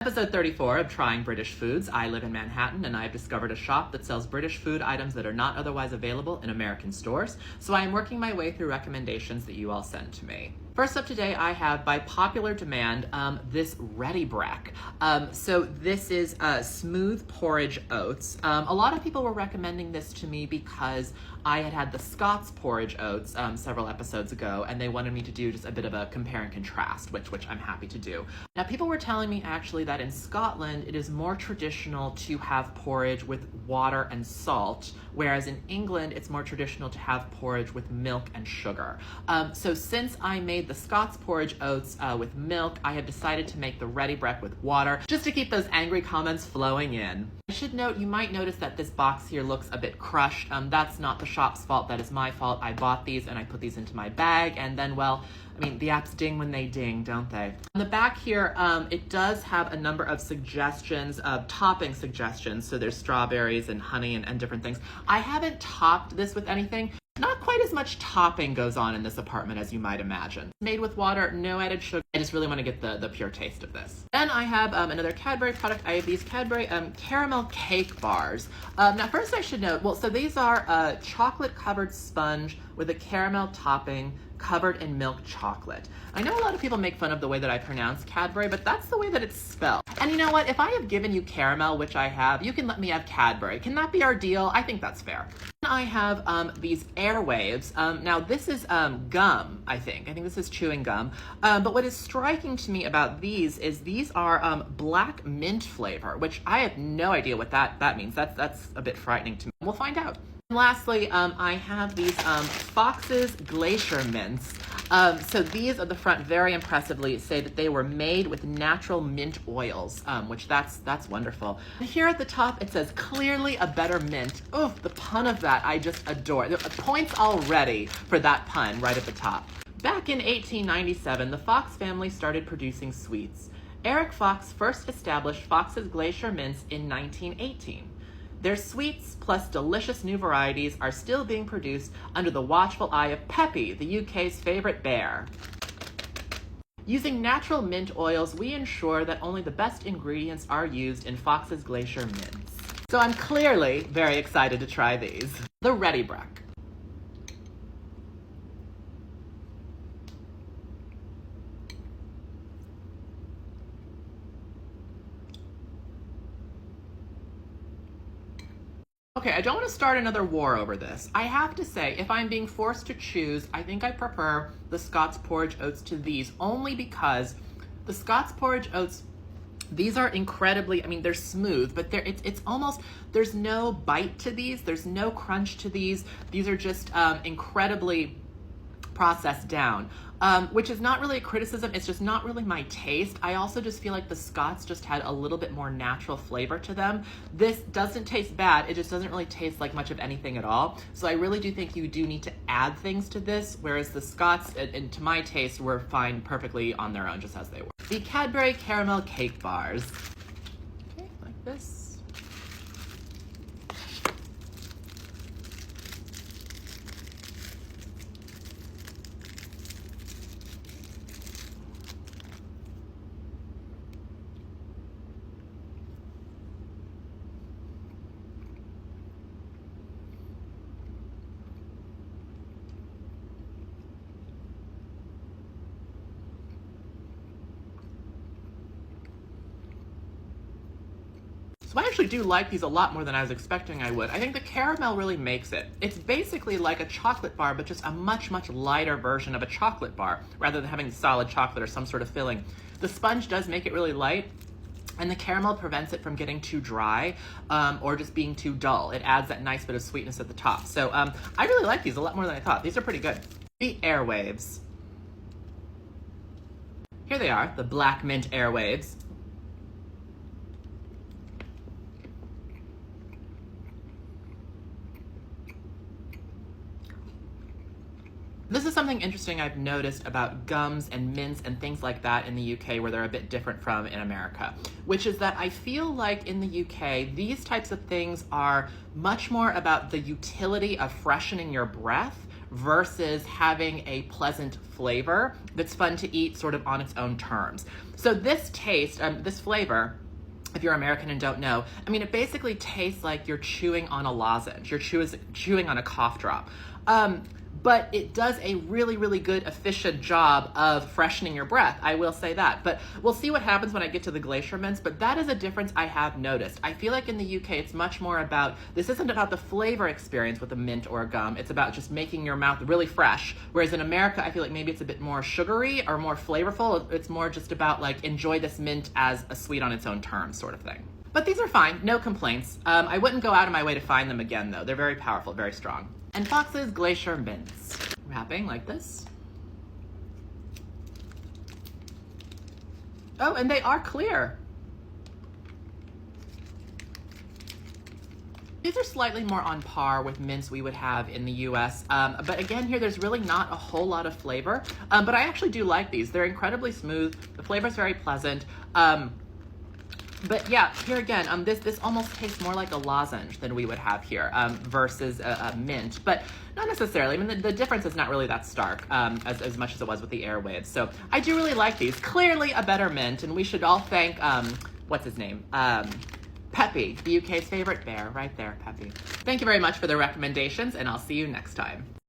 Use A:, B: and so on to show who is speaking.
A: Episode 34 of Trying British Foods. I live in Manhattan and I've discovered a shop that sells British food items that are not otherwise available in American stores, so I am working my way through recommendations that you all send to me. First up today, I have, by popular demand, this Ready Brek. So this is smooth porridge oats. A lot of people were recommending this to me because I had the Scots porridge oats several episodes ago, and they wanted me to do just a bit of a compare and contrast, which I'm happy to do. Now, people were telling me actually that in Scotland, it is more traditional to have porridge with water and salt, whereas in England, it's more traditional to have porridge with milk and sugar. So since I made the Scots porridge oats with milk, I have decided to make the Ready Brek with water, just to keep those angry comments flowing in. I should note, you might notice that this box here looks a bit crushed. That's not the shop's fault, that is my fault. I bought these and I put these into my bag, and then, well, I mean, the apps ding when they ding, don't they? On the back here, it does have a number of suggestions, topping suggestions. So there's strawberries and honey and different things. I haven't topped this with anything. Not quite as much topping goes on in this apartment as you might imagine. Made with water, no added sugar. I just really want to get the pure taste of this. Then I have another Cadbury product. I have these Cadbury caramel cake bars. Now first I should note, well, so these are a chocolate covered sponge with a caramel topping covered in milk chocolate. I know a lot of people make fun of the way that I pronounce Cadbury, but that's the way that it's spelled. And you know what? If I have given you caramel, which I have, you can let me have Cadbury. Can that be our deal? I think that's fair. I have these Airwaves. Now this is gum, I think. I think this is chewing gum. But what is striking to me about these is these are black mint flavor, which I have no idea what that means. That's a bit frightening to me. We'll find out. And lastly, I have these Fox's Glacier Mints. So these at the front very impressively say that they were made with natural mint oils, which that's wonderful. And here at the top it says clearly a better mint. Oh, the pun of that I just adore. Points already for that pun right at the top. Back in 1897, the Fox family started producing sweets. Eric Fox first established Fox's Glacier Mints in 1918. Their sweets, plus delicious new varieties, are still being produced under the watchful eye of Peppy, the UK's favorite bear. Using natural mint oils, we ensure that only the best ingredients are used in Fox's Glacier Mints. So I'm clearly very excited to try these. The Ready Brek. Okay, I don't want to start another war over this. I have to say, if I'm being forced to choose, I think I prefer the Scots porridge oats to these, only because the Scots porridge oats, these are incredibly, I mean, they're smooth, but it's almost, there's no bite to these, there's no crunch to these. These are just incredibly processed down, which is not really a criticism, it's just not really my taste. I also just feel like the Scots just had a little bit more natural flavor to them. This doesn't taste bad, it just doesn't really taste like much of anything at all. So I really do think you do need to add things to this, whereas the Scots, and to my taste, were fine perfectly on their own, just as they were. The Cadbury Caramel Cake Bars. Okay, like this. So I actually do like these a lot more than I was expecting I would. I think the caramel really makes it. It's basically like a chocolate bar, but just a much, much lighter version of a chocolate bar, rather than having solid chocolate or some sort of filling. The sponge does make it really light, and the caramel prevents it from getting too dry or just being too dull. It adds that nice bit of sweetness at the top. So I really like these a lot more than I thought. These are pretty good. The Airwaves. Here they are, the Black Mint Airwaves. This is something interesting I've noticed about gums and mints and things like that in the UK, where they're a bit different from in America, which is that I feel like in the UK, these types of things are much more about the utility of freshening your breath versus having a pleasant flavor that's fun to eat sort of on its own terms. So this taste, this flavor, if you're American and don't know, I mean, it basically tastes like you're chewing on a lozenge. You're chewing on a cough drop. But it does a really, really good, efficient job of freshening your breath. I will say that. But we'll see what happens when I get to the Glacier Mints. But that is a difference I have noticed. I feel like in the UK, it's much more about, this isn't about the flavor experience with a mint or a gum. It's about just making your mouth really fresh. Whereas in America, I feel like maybe it's a bit more sugary or more flavorful. It's more just about like, enjoy this mint as a sweet on its own terms sort of thing. But these are fine, no complaints. I wouldn't go out of my way to find them again though. They're very powerful, very strong. And Fox's Glacier Mints. Wrapping like this. Oh, and they are clear. These are slightly more on par with mints we would have in the US. But again, here there's really not a whole lot of flavor. But I actually do like these. They're incredibly smooth. The flavor's very pleasant. But yeah, here again, this almost tastes more like a lozenge than we would have here versus a mint, but not necessarily. I mean, the difference is not really that stark as much as it was with the Airwaves. So I do really like these. Clearly a better mint, and we should all thank, what's his name? Peppy, the UK's favorite bear, right there, Peppy. Thank you very much for the recommendations, and I'll see you next time.